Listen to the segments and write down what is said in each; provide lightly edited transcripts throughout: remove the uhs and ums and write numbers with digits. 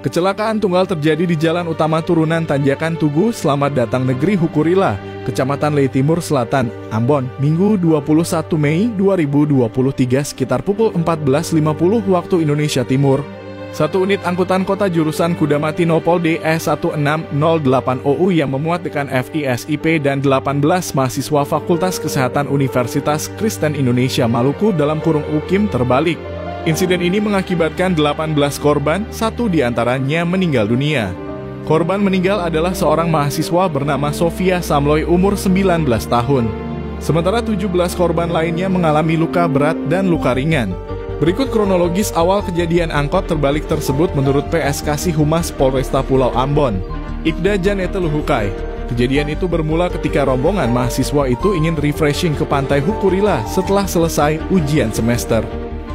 Kecelakaan tunggal terjadi di jalan utama turunan Tanjakan Tugu Selamat Datang Negeri Hukurila, Kecamatan Lei Timur Selatan, Ambon, Minggu 21 Mei 2023 sekitar pukul 14.50 waktu Indonesia Timur. Satu unit angkutan kota jurusan Kudamati Nopol DE1608OU yang memuat dekan FISIP dan 18 mahasiswa Fakultas Kesehatan Universitas Kristen Indonesia Maluku dalam kurung UKIM terbalik. Insiden ini mengakibatkan 18 korban, satu diantaranya meninggal dunia. Korban meninggal adalah seorang mahasiswa bernama Sofia Samloy umur 19 tahun. Sementara 17 korban lainnya mengalami luka berat dan luka ringan. Berikut kronologis awal kejadian angkot terbalik tersebut menurut PS Kasih Humas Polresta Pulau Ambon, Ikda Janete Luhukai. Kejadian itu bermula ketika rombongan mahasiswa itu ingin refreshing ke pantai Hukurila setelah selesai ujian semester.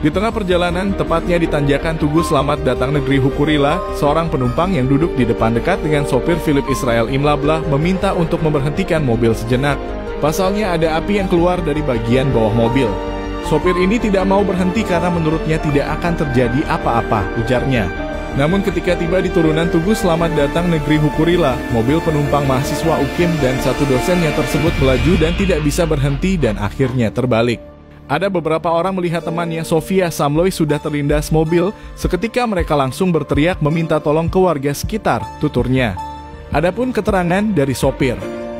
Di tengah perjalanan, tepatnya di Tanjakan Tugu Selamat Datang Negeri Hukurila, seorang penumpang yang duduk di depan dekat dengan sopir Philip Israel Imlablah meminta untuk memberhentikan mobil sejenak. Pasalnya ada api yang keluar dari bagian bawah mobil. Sopir ini tidak mau berhenti karena menurutnya tidak akan terjadi apa-apa, ujarnya. Namun ketika tiba di turunan Tugu Selamat Datang Negeri Hukurila, mobil penumpang mahasiswa UKIM dan satu dosennya tersebut melaju dan tidak bisa berhenti dan akhirnya terbalik. Ada beberapa orang melihat temannya Sofia Samloy sudah terlindas mobil, seketika mereka langsung berteriak meminta tolong ke warga sekitar, tuturnya. Adapun keterangan dari sopir.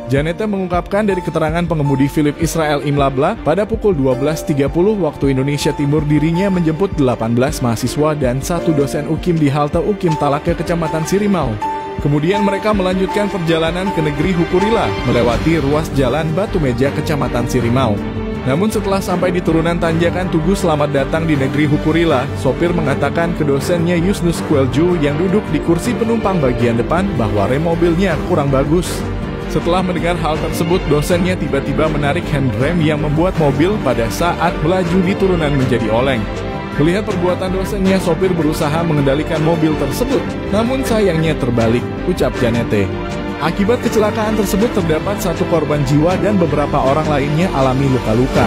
Janete mengungkapkan dari keterangan pengemudi Philip Israel Imlablah pada pukul 12.30 waktu Indonesia Timur dirinya menjemput 18 mahasiswa dan satu dosen UKIM di halte UKIM Talake Kecamatan Sirimau. Kemudian mereka melanjutkan perjalanan ke negeri Hukurila melewati ruas jalan Batu Meja Kecamatan Sirimau. Namun setelah sampai di turunan Tanjakan Tugu Selamat Datang di negeri Hukurila, sopir mengatakan ke dosennya Yusnus Kuelju yang duduk di kursi penumpang bagian depan bahwa rem mobilnya kurang bagus. Setelah mendengar hal tersebut, dosennya tiba-tiba menarik handrem yang membuat mobil pada saat melaju di turunan menjadi oleng. Melihat perbuatan dosennya, sopir berusaha mengendalikan mobil tersebut, namun sayangnya terbalik, ucap Janete. Akibat kecelakaan tersebut terdapat satu korban jiwa dan beberapa orang lainnya alami luka-luka.